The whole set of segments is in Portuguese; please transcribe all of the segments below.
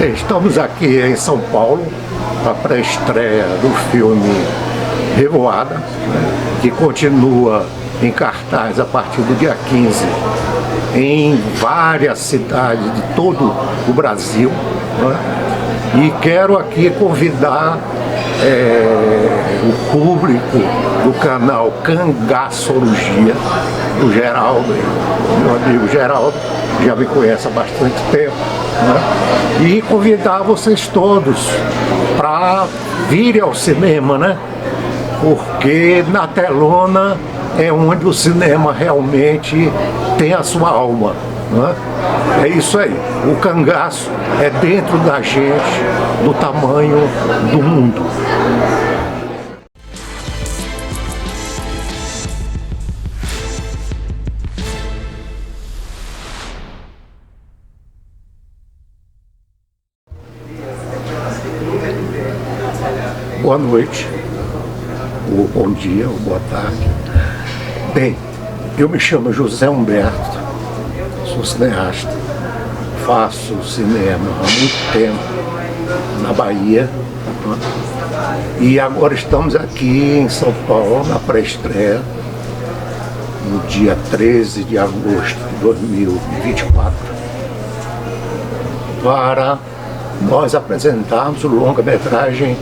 Estamos aqui em São Paulo para a pré-estreia do filme Revoada, né, que continua em cartaz a partir do dia 15 em várias cidades de todo o Brasil, né, e quero aqui convidar o público do canal Cangaçologia, do Geraldo, meu amigo Geraldo, já me conhece há bastante tempo, né? E convidar vocês todos para virem ao cinema, né? Porque na telona é onde o cinema realmente tem a sua alma, né? É isso aí, o cangaço é dentro da gente, do tamanho do mundo. Boa noite, ou bom dia, ou boa tarde. Bem, eu me chamo José Humberto, sou cineasta, faço cinema há muito tempo na Bahia, né? E agora estamos aqui em São Paulo na pré-estreia, no dia 13 de agosto de 2024, para nós apresentarmos o longa-metragem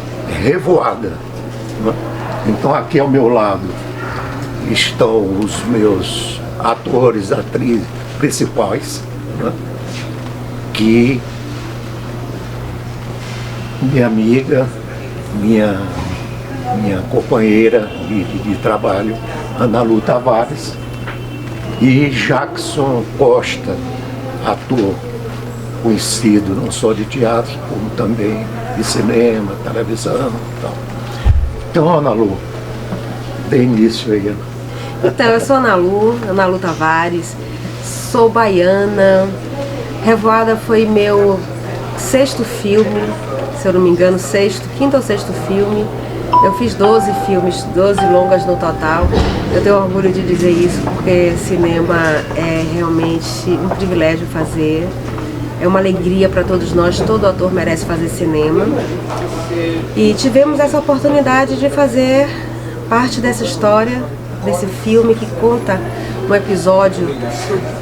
Revoada, né? Então aqui ao meu lado estão os meus atores, atrizes principais, né? Que minha amiga, minha companheira de trabalho, Ana Lu Tavares, e Jackson Costa, ator conhecido não só de teatro, como também de cinema, televisão e tal. Então, Ana Lu, dê início aí. Então, eu sou Ana Lu Tavares, sou baiana. Revoada foi meu sexto filme, se eu não me engano, quinto ou sexto filme. Eu fiz 12 filmes, 12 longas no total. Eu tenho orgulho de dizer isso porque cinema é realmente um privilégio fazer. É uma alegria para todos nós, todo ator merece fazer cinema. E tivemos essa oportunidade de fazer parte dessa história, desse filme que conta um episódio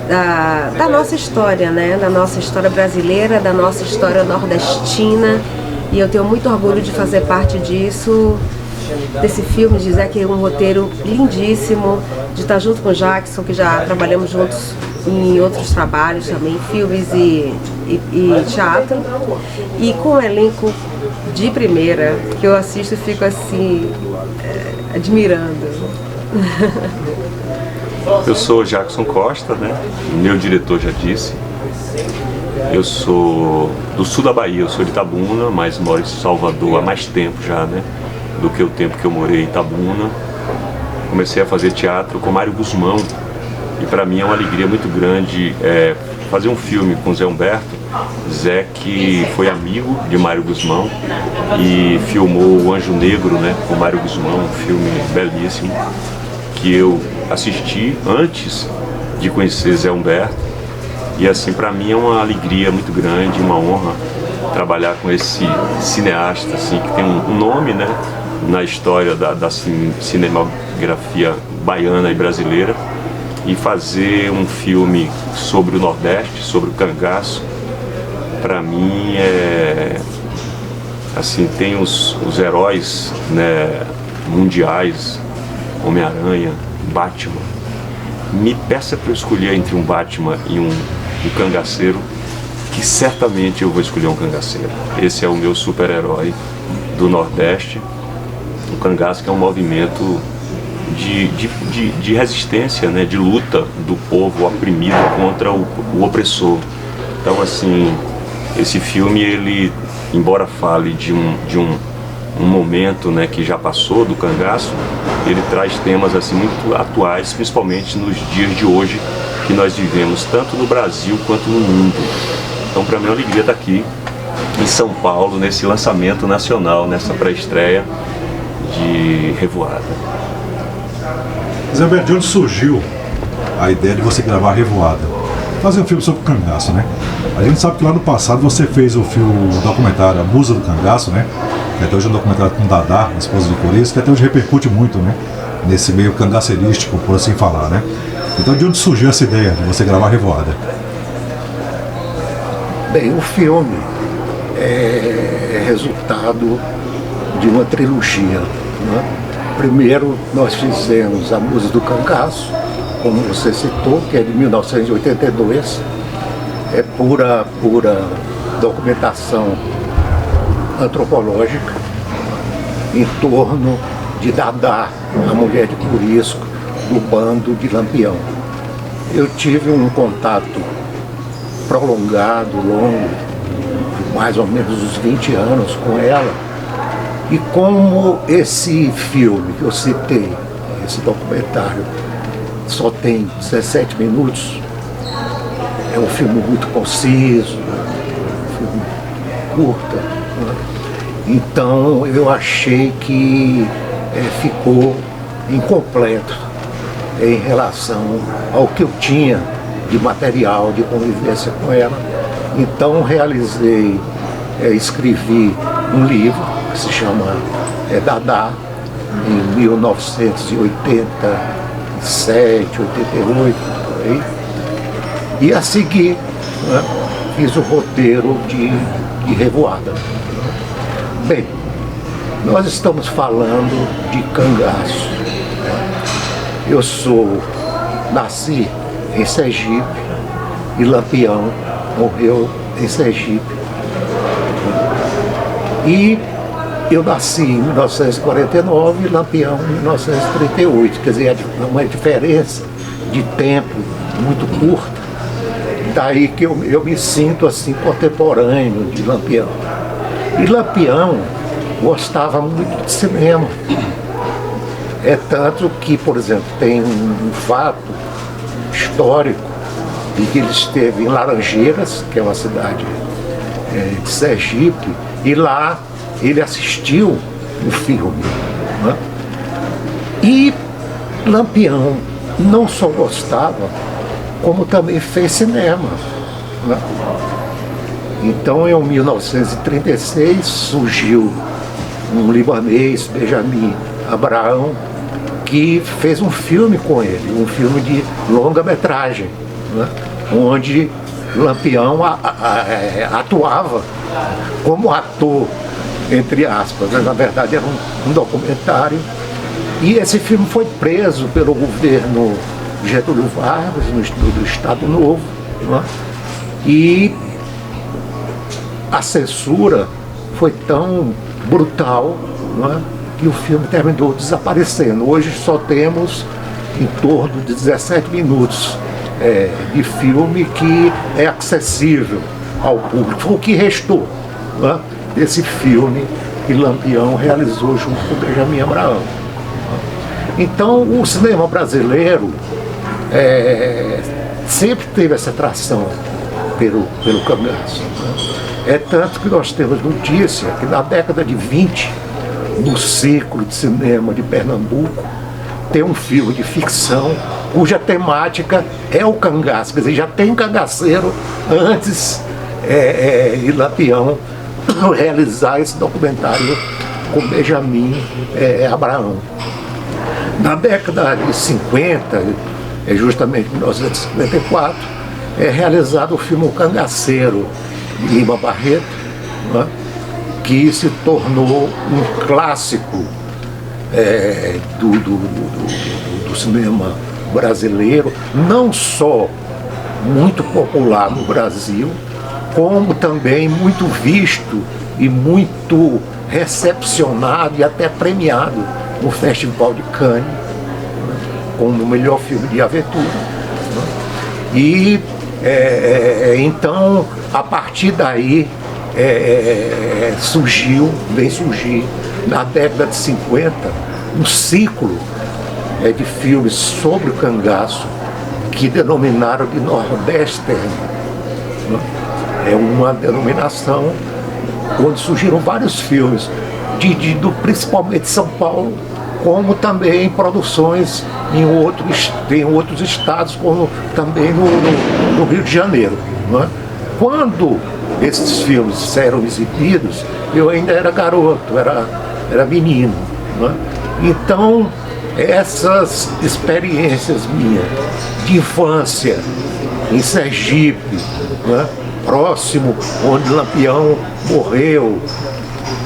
da nossa história, né? Da nossa história brasileira, da nossa história nordestina. E eu tenho muito orgulho de fazer parte disso, desse filme, de dizer que é um roteiro lindíssimo, de estar junto com o Jackson, que já trabalhamos juntos em outros trabalhos também, filmes e teatro, e com um elenco de primeira, que eu assisto e fico assim, admirando. Eu sou Jackson Costa, né? Meu diretor já disse. Eu sou do sul da Bahia, eu sou de Itabuna, mas moro em Salvador há mais tempo já, né? Do que o tempo que eu morei em Itabuna. Comecei a fazer teatro com Mário Guzmão, e para mim é uma alegria muito grande fazer um filme com Zé Humberto. Zé, que foi amigo de Mário Guzmão e filmou O Anjo Negro, né, com Mário Guzmão, um filme belíssimo que eu assisti antes de conhecer Zé Humberto. E assim, para mim é uma alegria muito grande, uma honra trabalhar com esse cineasta assim, que tem um nome, né, na história da cinematografia baiana e brasileira, e fazer um filme sobre o Nordeste, sobre o cangaço. Para mim assim, tem os heróis, né, mundiais, Homem-Aranha, Batman. Me peça para eu escolher entre um Batman e um cangaceiro, que certamente eu vou escolher um cangaceiro. Esse é o meu super-herói do Nordeste. O cangaço, que é um movimento de resistência, né, de luta do povo oprimido contra o opressor. Então, assim, esse filme, ele, embora fale de um momento, né, que já passou do cangaço, ele traz temas assim muito atuais, principalmente nos dias de hoje que nós vivemos, tanto no Brasil quanto no mundo. Então, para mim é uma alegria estar aqui em São Paulo, nesse lançamento nacional, nessa pré-estreia de Revoada. Zé Humberto, de onde surgiu a ideia de você gravar Revoada? Fazer um filme sobre o cangaço, né? A gente sabe que lá no passado você fez o documentário A Musa do Cangaço, né? Que até hoje é um documentário com Dadá, a esposa de Corias, que até hoje repercute muito, né? Nesse meio cangaceirístico, por assim falar, né? Então, de onde surgiu essa ideia de você gravar Revoada? Bem, o filme é resultado de uma trilogia, né? Primeiro, nós fizemos A Musa do Cangaço, como você citou, que é de 1982. É pura documentação antropológica em torno de Dadá, a mulher de Corisco, do bando de Lampião. Eu tive um contato prolongado, longo, de mais ou menos uns 20 anos com ela. E como esse filme que eu citei, esse documentário, só tem 17 minutos, é um filme muito conciso, um filme curto, né? Então eu achei que ficou incompleto em relação ao que eu tinha de material de convivência com ela. Então escrevi um livro que se chama Dadá, em 1987, 88, por aí. E a seguir, né, fiz o roteiro de Revoada. Bem, nós estamos falando de cangaço. Eu nasci em Sergipe e Lampião morreu em Sergipe. E eu nasci em 1949 e Lampião em 1938, quer dizer, é uma diferença de tempo muito curta. Daí que eu me sinto assim contemporâneo de Lampião. E Lampião gostava muito de cinema. É tanto que, por exemplo, tem um fato histórico de que ele esteve em Laranjeiras, que é uma cidade de Sergipe, e lá ele assistiu o filme, né? E Lampião não só gostava, como também fez cinema, né? Então, em 1936, surgiu um libanês, Benjamin Abraão, que fez um filme com ele, um filme de longa-metragem, né? Onde Lampião atuava como ator, entre aspas, né? Na verdade era um documentário. E esse filme foi preso pelo governo Getúlio Vargas, do Estado Novo, né? E a censura foi tão brutal, né, que o filme terminou desaparecendo. Hoje só temos em torno de 17 minutos de filme que é acessível ao público. Foi o que restou, né, desse filme que Lampião realizou junto com Benjamin Abraão. Então o cinema brasileiro sempre teve essa atração pelo cangaço, né? É tanto que nós temos notícia que na década de 20, no Círculo de Cinema de Pernambuco, tem um filme de ficção cuja temática é o cangaço. Quer dizer, já tem cangaceiro antes de Lampião realizar esse documentário com Benjamin Abraão. Na década de 50, justamente em 1954, é realizado o filme O Cangaceiro, de Lima Barreto, né, que se tornou um clássico do cinema brasileiro, não só muito popular no Brasil, como também muito visto e muito recepcionado e até premiado no Festival de Cannes, né, como o melhor filme de aventura, né. E então, a partir daí, vem surgir na década de 50 um ciclo de filmes sobre o cangaço que denominaram de Nordestern, né? É uma denominação onde surgiram vários filmes, principalmente de São Paulo, como também produções em outros estados, como também no Rio de Janeiro, né? quando esses filmes eram exibidos, eu ainda era garoto, era menino, né? Então, essas experiências minhas de infância em Sergipe, né? Próximo onde Lampião morreu,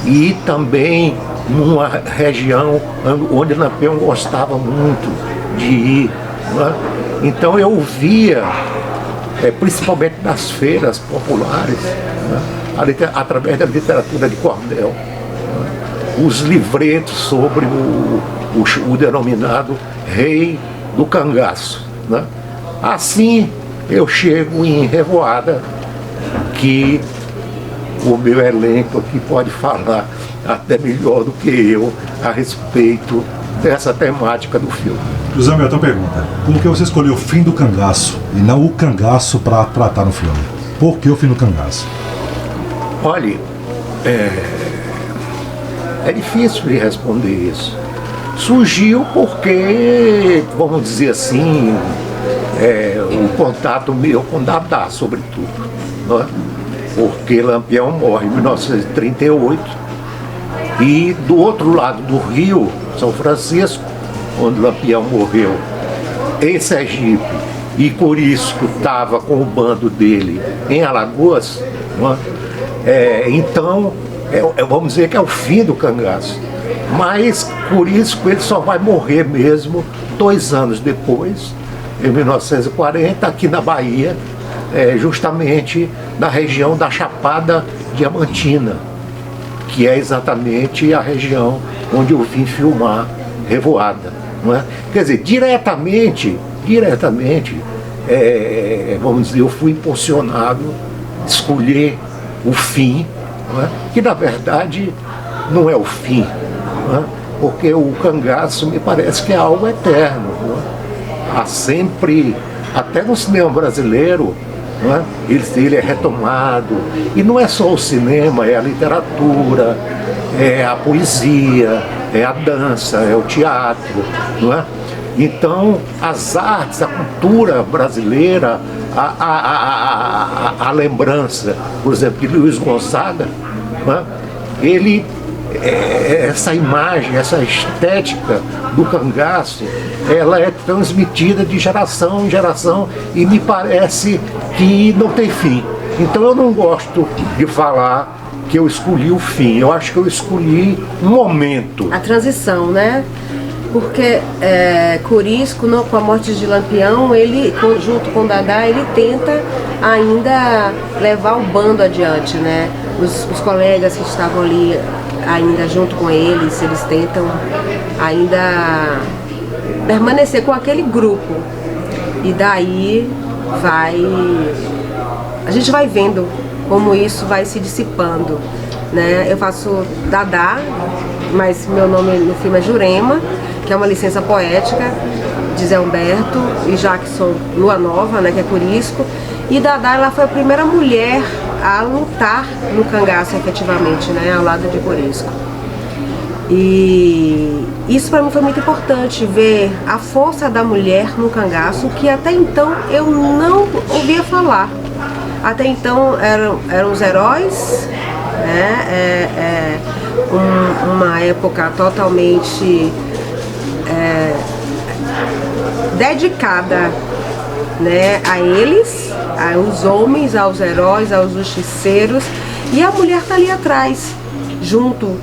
e também numa região onde Lampião gostava muito de ir, né? Então eu via, principalmente nas feiras populares, né? Através da literatura de cordel, né? Os livretos sobre o denominado Rei do Cangaço, né? Assim eu chego em Revoada, que o meu elenco aqui pode falar até melhor do que eu a respeito dessa temática do filme. José Milton pergunta, por que você escolheu o fim do cangaço e não o cangaço para tratar no filme? Por que o fim do cangaço? Olha, é difícil de responder isso. Surgiu porque, vamos dizer assim, o contato meu com Dadá, sobretudo, né? Porque Lampião morre em 1938 e do outro lado do Rio, São Francisco, onde Lampião morreu, em Sergipe, e Corisco estava com o bando dele em Alagoas, né? Então, vamos dizer que é o fim do cangaço. Mas Corisco ele só vai morrer mesmo 2 anos depois, em 1940, aqui na Bahia, justamente na região da Chapada Diamantina, que é exatamente a região onde eu vim filmar Revoada, não é? Quer dizer, diretamente, vamos dizer, eu fui impulsionado a escolher o fim, não é? Que na verdade não é o fim, não é? Porque o cangaço me parece que é algo eterno, não é? Há sempre, até no cinema brasileiro, não é? Ele é retomado, e não é só o cinema, é a literatura, é a poesia, é a dança, é o teatro, não é? Então, as artes, a cultura brasileira, a lembrança, por exemplo, de Luiz Gonzaga, não é? Ele, essa imagem, essa estética do cangaço, ela é transmitida de geração em geração e me parece que não tem fim. Então eu não gosto de falar que eu escolhi o fim, eu acho que eu escolhi um momento. A transição, né? Porque Corisco, com a morte de Lampião, ele, junto com Dadá, ele tenta ainda levar o bando adiante, né? Os colegas que estavam ali ainda junto com eles tentam ainda permanecer com aquele grupo. E daí a gente vai vendo como isso vai se dissipando, né? Eu faço Dadá, mas meu nome no filme é Jurema, que é uma licença poética de Zé Humberto, e Jackson Lua Nova, né, que é Corisco. E Dadá, ela foi a primeira mulher a lutar no cangaço efetivamente, né, ao lado de Corisco. E isso para mim foi muito importante, ver a força da mulher no cangaço, que até então eu não ouvia falar. Até então eram os heróis, né, uma época totalmente dedicada, né, a eles, aos homens, aos heróis, aos justiceiros, e a mulher está ali atrás, junto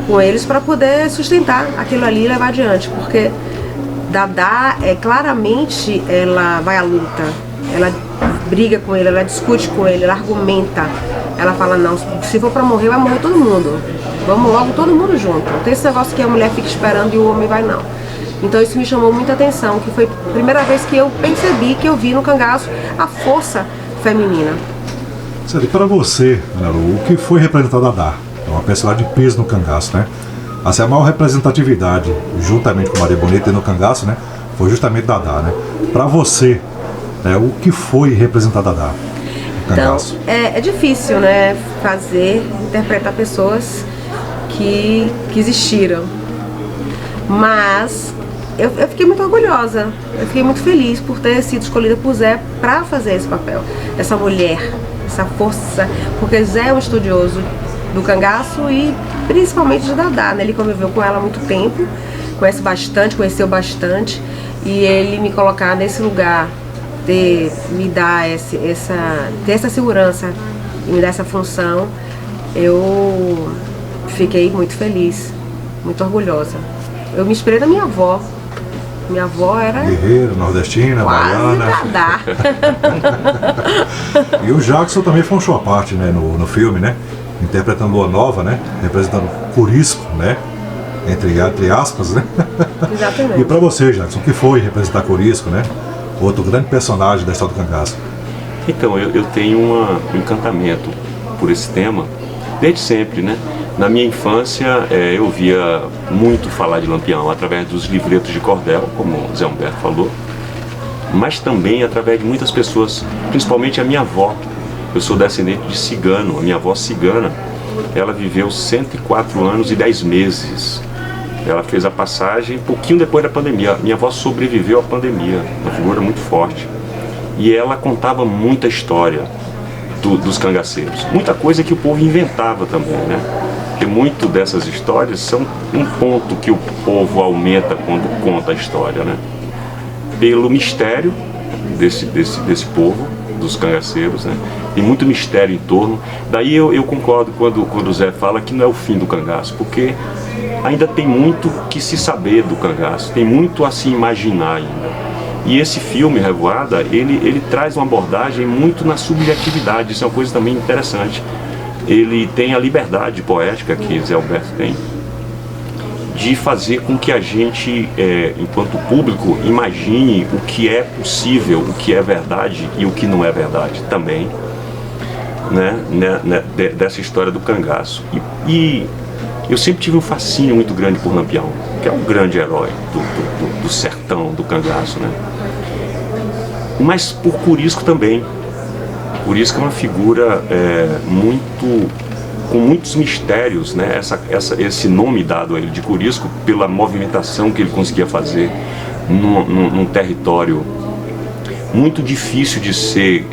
com eles, para poder sustentar aquilo ali e levar adiante, porque Dadá, claramente, ela vai à luta, ela briga com ele, ela discute com ele, ela argumenta, ela fala, não, se for para morrer, vai morrer todo mundo, vamos logo todo mundo junto, não tem esse negócio que a mulher fica esperando e o homem vai, não. Então isso me chamou muita atenção, que foi a primeira vez que eu percebi, que eu vi no cangaço a força feminina. Sério, para você, Ana Lu, o que foi representar Dadá? É uma personagem de peso no cangaço, né? Assim, a maior representatividade, juntamente com Maria Bonita e no cangaço, né, foi justamente Dadá, né? Para você, o que foi representar Dadá no cangaço? Então, é difícil, né, interpretar pessoas que existiram, mas eu fiquei muito orgulhosa, eu fiquei muito feliz por ter sido escolhida por Zé para fazer esse papel, dessa mulher essa força, porque Zé é um estudioso do cangaço e principalmente de Dadá, né? Ele conviveu com ela há muito tempo, conhece bastante, conheceu bastante, e ele me colocar nesse lugar, me dar ter essa segurança e me dar essa função, eu fiquei muito feliz, muito orgulhosa. Eu me inspirei na minha avó. Minha avó era guerreira, nordestina, baiana. Dadá. E o Jackson também foi um show à parte, né, no filme, né? Interpretando Lua Nova, né? Representando Corisco, né? Entre aspas, né? Exatamente. E pra você, Jackson, o que foi representar Corisco, né? Outro grande personagem da história do cangaço. Então, eu tenho um encantamento por esse tema desde sempre, né? Na minha infância, eu via muito falar de Lampião através dos livretos de cordel, como o Zé Humberto falou, mas também através de muitas pessoas, principalmente a minha avó. Eu sou descendente de cigano, a minha avó cigana, ela viveu 104 anos e 10 meses. Ela fez a passagem pouquinho depois da pandemia. Minha avó sobreviveu à pandemia, uma figura muito forte. E ela contava muita história dos cangaceiros. Muita coisa que o povo inventava também, né? Porque muito dessas histórias são um ponto que o povo aumenta quando conta a história, né? Pelo mistério desse povo, dos cangaceiros, né? Tem muito mistério em torno. Daí eu concordo quando o Zé fala que não é o fim do cangaço, porque ainda tem muito que se saber do cangaço, tem muito a se imaginar ainda. E esse filme, Revoada, ele traz uma abordagem muito na subjetividade, isso é uma coisa também interessante. Ele tem a liberdade poética que Zé Alberto tem, de fazer com que a gente, enquanto público, imagine o que é possível, o que é verdade e o que não é verdade também, né, dessa história do cangaço. E eu sempre tive um fascínio muito grande por Lampião, que é um grande herói do sertão, do cangaço, né? Mas por Corisco também. Corisco é uma figura com muitos mistérios, né? Esse nome dado a ele de Corisco, pela movimentação que ele conseguia fazer num território muito difícil de ser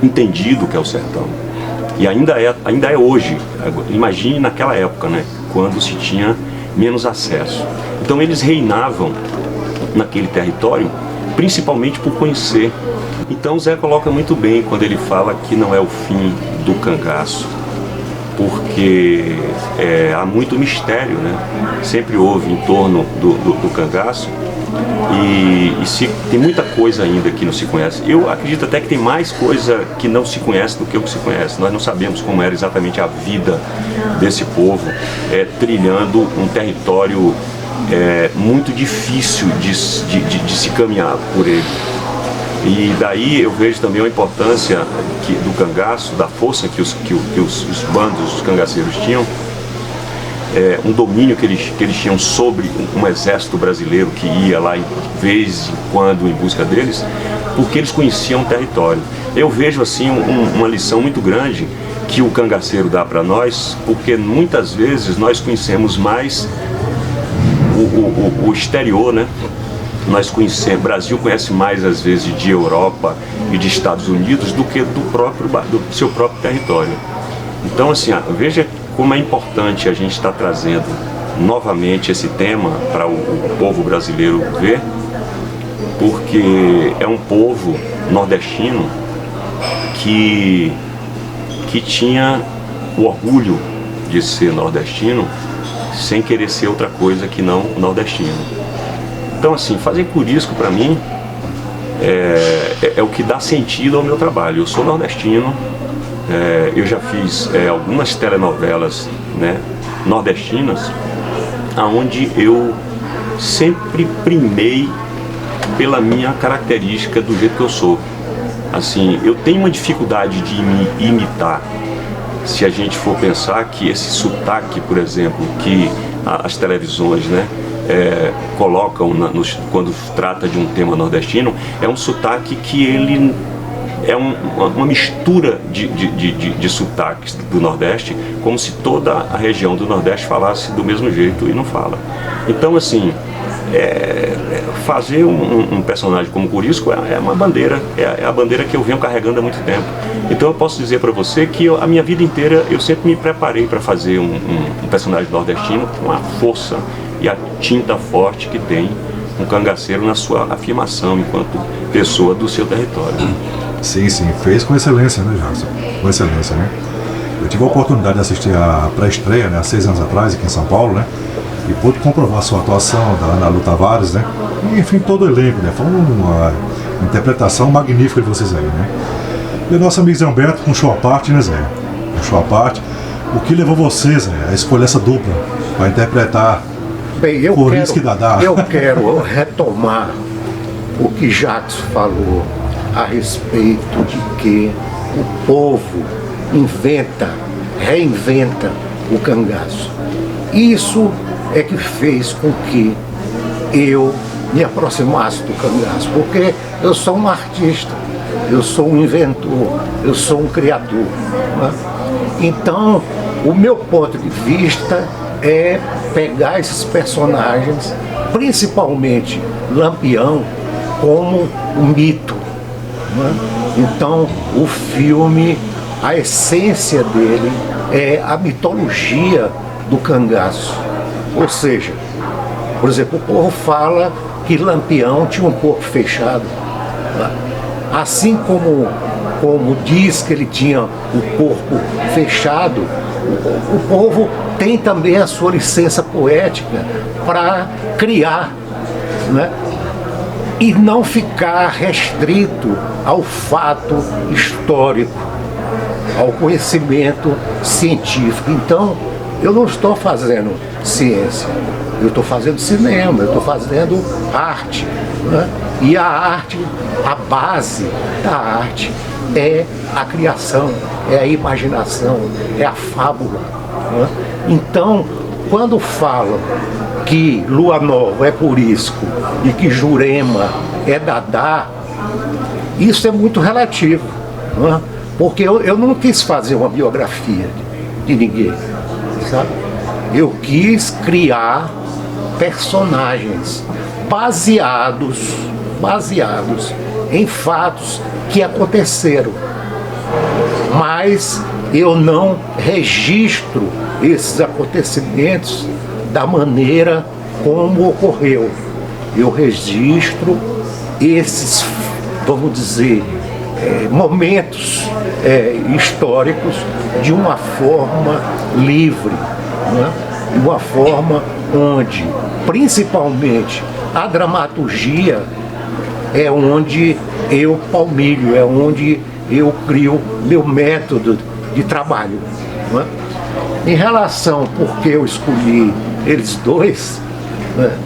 entendido, que é o sertão. E ainda é hoje. Imagine naquela época, né? Quando se tinha menos acesso. Então eles reinavam naquele território, principalmente por conhecer. Então o Zé coloca muito bem quando ele fala que não é o fim do cangaço, porque há muito mistério, né? Sempre houve em torno do cangaço e tem muita coisa ainda que não se conhece. Eu acredito até que tem mais coisa que não se conhece do que o que se conhece. Nós não sabemos como era exatamente a vida desse povo trilhando um território muito difícil de se caminhar por ele. E daí eu vejo também a importância do cangaço, da força que os bandos, os cangaceiros tinham, um domínio que eles tinham sobre um exército brasileiro que ia lá de vez em quando em busca deles, porque eles conheciam o território. Eu vejo assim uma lição muito grande que o cangaceiro dá para nós, porque muitas vezes nós conhecemos mais o exterior, né? Nós conhecemos, o Brasil conhece mais às vezes de Europa e de Estados Unidos do que do seu próprio território. Então assim, veja como é importante a gente estar trazendo novamente esse tema para o povo brasileiro ver, porque é um povo nordestino que tinha o orgulho de ser nordestino sem querer ser outra coisa que não nordestino. Então assim, fazer Corisco para mim é o que dá sentido ao meu trabalho. Eu sou nordestino, eu já fiz algumas telenovelas, né, nordestinas, onde eu sempre primei pela minha característica do jeito que eu sou. Assim, eu tenho uma dificuldade de me imitar. Se a gente for pensar que esse sotaque, por exemplo, que as televisões, né, colocam quando trata de um tema nordestino, é um sotaque que ele é uma mistura de sotaques do Nordeste, como se toda a região do Nordeste falasse do mesmo jeito e não fala. Então assim, fazer um personagem como Corisco é uma bandeira, é a bandeira que eu venho carregando há muito tempo. Então eu posso dizer para você que a minha vida inteira eu sempre me preparei para fazer um personagem nordestino com a força e a tinta forte que tem um cangaceiro na sua afirmação enquanto pessoa do seu território. Sim, fez com excelência, né, Jackson? Com excelência, né? Eu tive a oportunidade de assistir a pré-estreia, né, há 6 anos atrás, aqui em São Paulo, né? E pude comprovar a sua atuação da Ana Lu Tavares, né? E, enfim, todo o elenco, né? Foi uma interpretação magnífica de vocês aí, né? E o nosso amigo Zé Humberto, um show à parte, né, Zé? Um show à parte. O que levou vocês, Zé, a escolher essa dupla para interpretar Corisco e Dadá? Eu quero retomar o que Jackson falou a respeito de que o povo reinventa o cangaço. Isso é que fez com que eu me aproximasse do cangaço, porque eu sou um artista, eu sou um inventor, eu sou um criador, né? Então, o meu ponto de vista é pegar esses personagens, principalmente Lampião, como um mito, né? Então, o filme, a essência dele é a mitologia do cangaço. Ou seja, por exemplo, o povo fala que Lampião tinha um corpo fechado, né? Assim como diz que ele tinha o corpo fechado, o povo tem também a sua licença poética para criar, né? E não ficar restrito ao fato histórico, ao conhecimento científico. Então, eu não estou fazendo ciência, eu estou fazendo cinema, eu estou fazendo arte, né? E a arte, a base da arte é a criação, é a imaginação, é a fábula, né? Então, quando falam que Lua Nova é Corisco e que Jurema é Dadá, isso é muito relativo, né? Porque eu não quis fazer uma biografia de ninguém, sabe? Eu quis criar personagens baseados em fatos que aconteceram, mas eu não registro esses acontecimentos da maneira como ocorreu. Eu registro esses, vamos dizer, momentos históricos de uma forma livre, né? De uma forma onde, principalmente, a dramaturgia é onde eu palmilho, é onde eu crio meu método de trabalho, né? Em relação por que eu escolhi eles dois, né?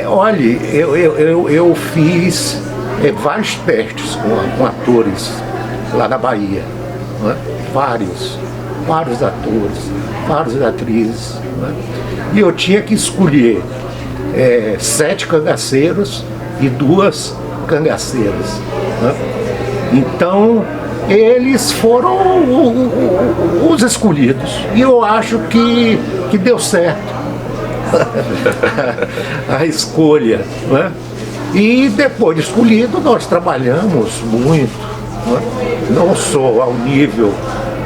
Olha, eu fiz vários testes com atores lá na Bahia, né? Vários atores, várias atrizes, né? E eu tinha que escolher 7 cangaceiros e 2 cangaceiras, né? Então eles foram os escolhidos e eu acho que deu certo a escolha, né? E depois de escolhido nós trabalhamos muito, né? Não só ao nível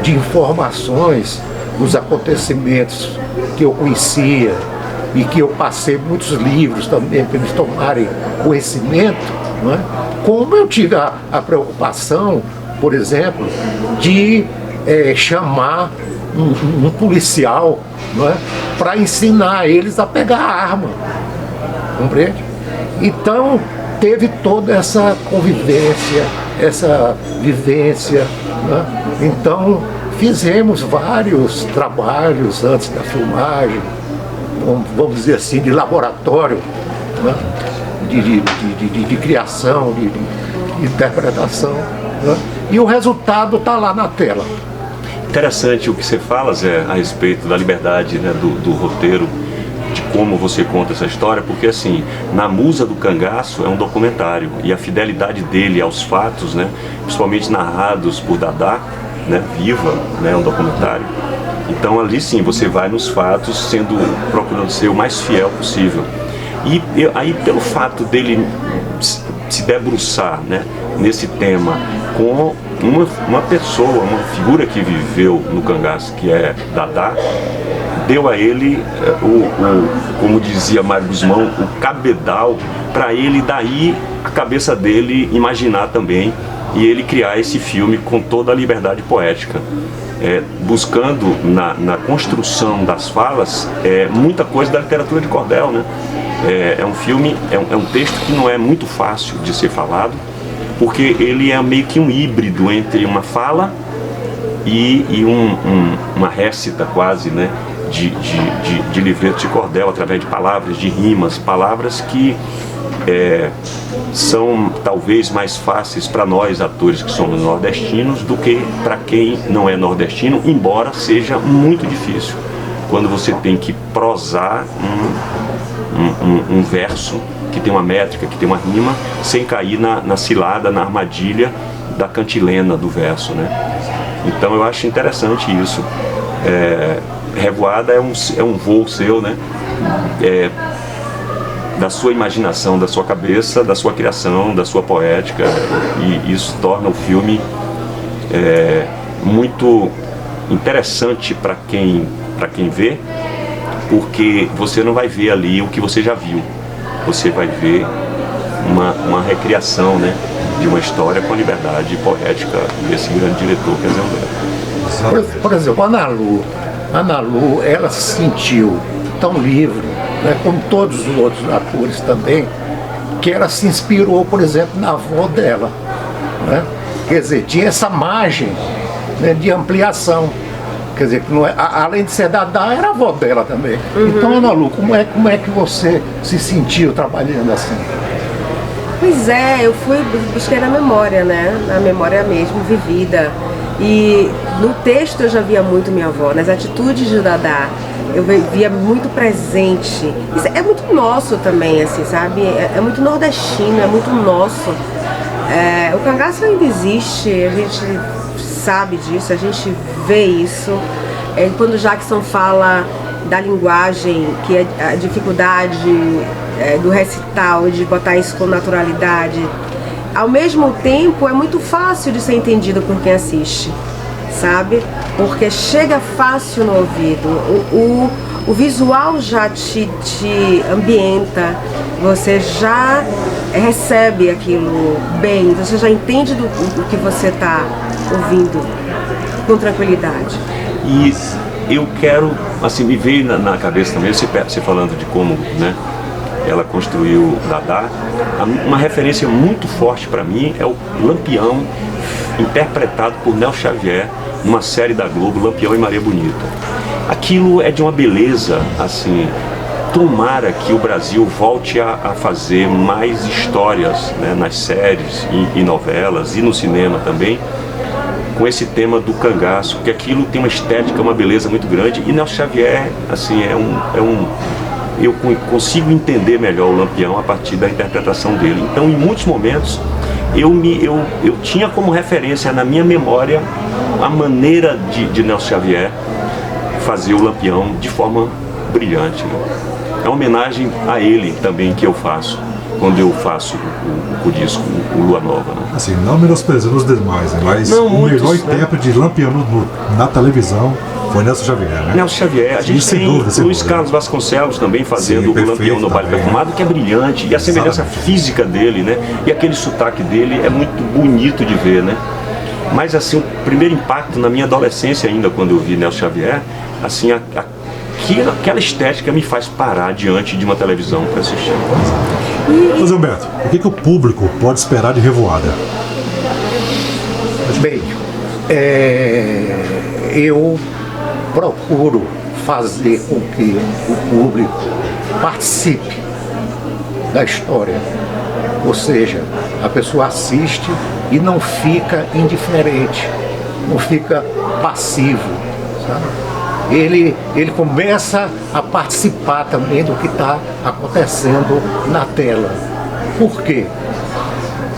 de informações dos acontecimentos que eu conhecia e que eu passei muitos livros também para eles tomarem conhecimento, né? Como eu tive a preocupação, por exemplo, de chamar um policial, né? Para ensinar eles a pegar a arma, compreende? Então teve toda essa convivência, essa vivência, né? Então fizemos vários trabalhos antes da filmagem, vamos dizer assim, de laboratório, né? de criação, de interpretação, né? E o resultado está lá na tela. Interessante o que você fala, Zé, a respeito da liberdade, né, do roteiro, de como você conta essa história, porque assim, Na Musa do Cangaço é um documentário e a fidelidade dele aos fatos, né, principalmente narrados por Dadá, né, viva, né, um documentário. Então ali sim, você vai nos fatos procurando ser o mais fiel possível. E aí, pelo fato dele se debruçar, né, nesse tema com uma pessoa, uma figura que viveu no cangaço, que é Dadá, deu a ele, como dizia Mário Guzmão, o cabedal para ele, daí a cabeça dele imaginar também e ele criar esse filme com toda a liberdade poética, buscando na construção das falas muita coisa da literatura de cordel, né? É um filme, é um texto que não é muito fácil de ser falado, porque ele é meio que um híbrido entre uma fala e uma récita quase, né, de livreto de cordel, através de palavras, de rimas, palavras que são talvez mais fáceis para nós atores que somos nordestinos do que para quem não é nordestino, embora seja muito difícil quando você tem que prosar um verso que tem uma métrica, que tem uma rima, sem cair na cilada, na armadilha da cantilena do verso, né? Então eu acho interessante isso. Revoada é um voo seu, né? Da sua imaginação, da sua cabeça, da sua criação, da sua poética, e isso torna o filme muito interessante para quem vê, porque você não vai ver ali o que você já viu, você vai ver uma recriação, né, de uma história com a liberdade poética desse grande diretor que é Zé Humberto. Por exemplo, a Ana Lu, ela se sentiu tão livre, né, como todos os outros atores também, que ela se inspirou, por exemplo, na avó dela, né? Quer dizer, tinha essa margem, né, de ampliação. Quer dizer, que não além de ser Dadá, era a avó dela também. Então, Ana Lu, como é que você se sentiu trabalhando assim? Pois eu busquei na memória, né? Na memória mesmo, vivida. E no texto eu já via muito minha avó, nas atitudes de Dadá, eu via muito presente. Isso é muito nosso também, assim, sabe? É muito nordestino, é muito nosso. O cangaço ainda existe, a gente sabe disso, a gente vê isso. Quando Jackson fala da linguagem, que é a dificuldade do recital, de botar isso com naturalidade, ao mesmo tempo é muito fácil de ser entendido por quem assiste, sabe? Porque chega fácil no ouvido, o visual já te ambienta, você já recebe aquilo bem, você já entende do que você está ouvindo com tranquilidade. E eu quero, assim, me veio na cabeça também, você falando de como, né, ela construiu Dadá, uma referência muito forte para mim é o Lampião, interpretado por Nelson Xavier, numa série da Globo, Lampião e Maria Bonita. Aquilo é de uma beleza, assim, tomara que o Brasil volte a fazer mais histórias, né, nas séries e novelas e no cinema também, com esse tema do cangaço, que aquilo tem uma estética, uma beleza muito grande, e Nelson Xavier, assim, eu consigo entender melhor o Lampião a partir da interpretação dele. Então, em muitos momentos, eu tinha como referência na minha memória a maneira de Nelson Xavier fazer o Lampião de forma brilhante, né? É uma homenagem a ele também que eu faço quando eu faço o disco, o Lua Nova, né? Assim, não menosprezando os demais, né? Mas não, o melhor muitos, intérprete de Lampião na televisão foi Nelson Xavier, né? Nelson Xavier. A gente tem Luiz Carlos Vasconcelos também fazendo o Lampião no Baile Perfumado, que é brilhante, e a semelhança física dele, né? E aquele sotaque dele é muito bonito de ver, né? Mas assim, o primeiro impacto na minha adolescência ainda, quando eu vi Nelson Xavier, assim, aquela estética me faz parar diante de uma televisão para assistir. Mas, Humberto, o que o público pode esperar de Revoada? Bem, eu procuro fazer com que o público participe da história. Ou seja, a pessoa assiste e não fica indiferente, não fica passivo, sabe? Ele começa a participar também do que está acontecendo na tela. Por quê?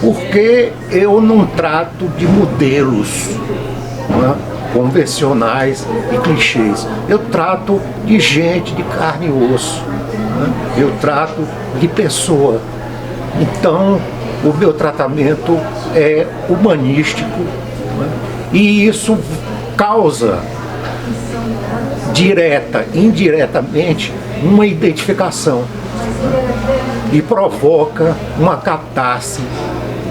Porque eu não trato de modelos, né, convencionais e clichês. Eu trato de gente de carne e osso, né? Eu trato de pessoa. Então, o meu tratamento é humanístico, né? E isso causa, direta, indiretamente, uma identificação, né? E provoca uma catarse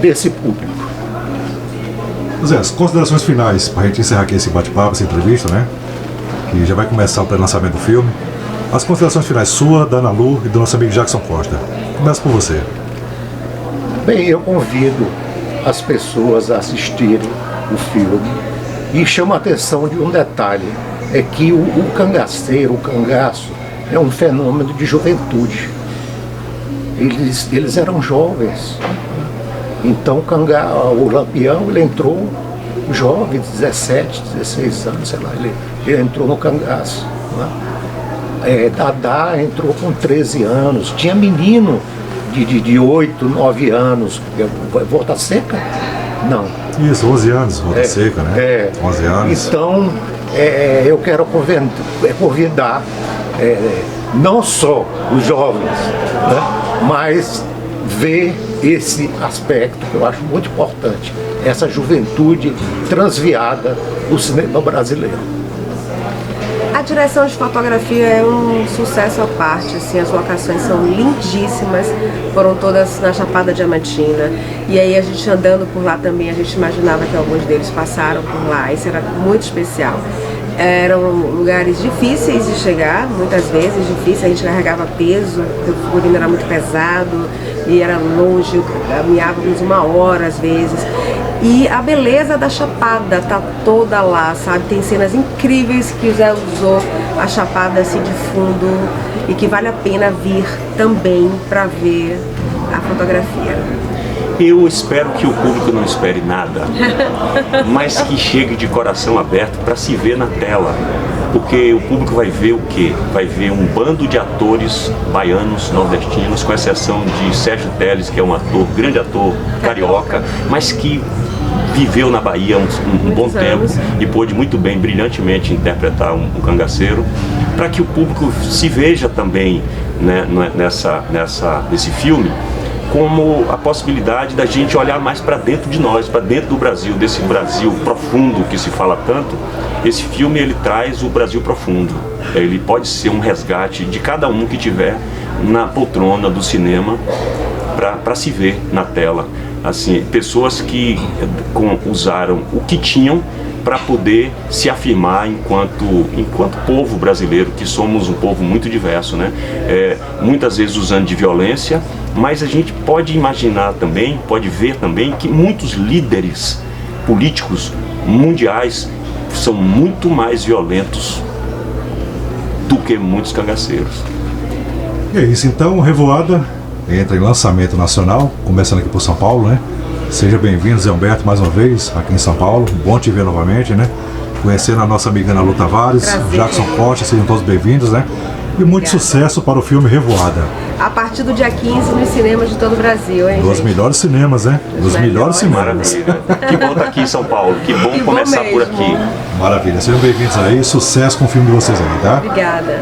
desse público. Zé, as considerações finais para a gente encerrar aqui esse bate-papo, essa entrevista, né? Que já vai começar o pré-lançamento do filme. As considerações finais sua, da Ana Lu e do nosso amigo Jackson Costa. Começa por você. Bem, eu convido as pessoas a assistirem o filme e chamo a atenção de um detalhe, é que o cangaceiro, o cangaço, é um fenômeno de juventude. Eles eram jovens. Então o Lampião, ele entrou jovem, 17, 16 anos, sei lá, ele entrou no cangaço, né? Dadá entrou com 13 anos, tinha menino de 8, 9 anos, Volta Seca? Não. Isso, 11 anos, Volta Seca, né? 11 anos. Então, eu quero convidar não só os jovens, né, mas ver esse aspecto que eu acho muito importante, essa juventude transviada do cinema brasileiro. A direção de fotografia é um sucesso à parte, assim, as locações são lindíssimas, foram todas na Chapada Diamantina, e aí a gente andando por lá também, a gente imaginava que alguns deles passaram por lá, isso era muito especial. Eram lugares difíceis de chegar, muitas vezes difíceis, a gente carregava peso, o figurino era muito pesado e era longe, caminhávamos 1 hora às vezes. E a beleza da Chapada tá toda lá, sabe? Tem cenas incríveis que o Zé usou a Chapada assim de fundo e que vale a pena vir também para ver a fotografia. Eu espero que o público não espere nada, mas que chegue de coração aberto para se ver na tela. Porque o público vai ver o quê? Vai ver um bando de atores baianos, nordestinos, com exceção de Sérgio Teles, que é um ator, grande ator carioca, mas que viveu na Bahia um bom tempo e pôde muito bem, brilhantemente interpretar um cangaceiro, para que o público se veja também, né, nesse filme, como a possibilidade da gente olhar mais para dentro de nós, para dentro do Brasil, desse Brasil profundo que se fala tanto. Esse filme, ele traz o Brasil profundo. Ele pode ser um resgate de cada um que tiver na poltrona do cinema para se ver na tela. Assim, pessoas que usaram o que tinham para poder se afirmar enquanto povo brasileiro, que somos um povo muito diverso, né? Muitas vezes usando de violência, mas a gente pode imaginar também, pode ver também que muitos líderes políticos mundiais são muito mais violentos do que muitos cangaceiros. E é isso, então, Revoada entra em lançamento nacional, começando aqui por São Paulo, né? Seja bem-vindo, Zé Humberto, mais uma vez, aqui em São Paulo. Bom te ver novamente, né? Conhecendo a nossa amiga Ana Lu Tavares, Jackson Costa, sejam todos bem-vindos, né? E muito sucesso para o filme Revoada. A partir do dia 15 nos cinemas de todo o Brasil, hein, Dos melhores cinemas, né? Dos melhores cinemas. Maravilha. Que bom estar aqui em São Paulo. Que bom começar por aqui. Maravilha. Sejam bem-vindos aí. Sucesso com o filme de vocês aí, tá? Obrigada.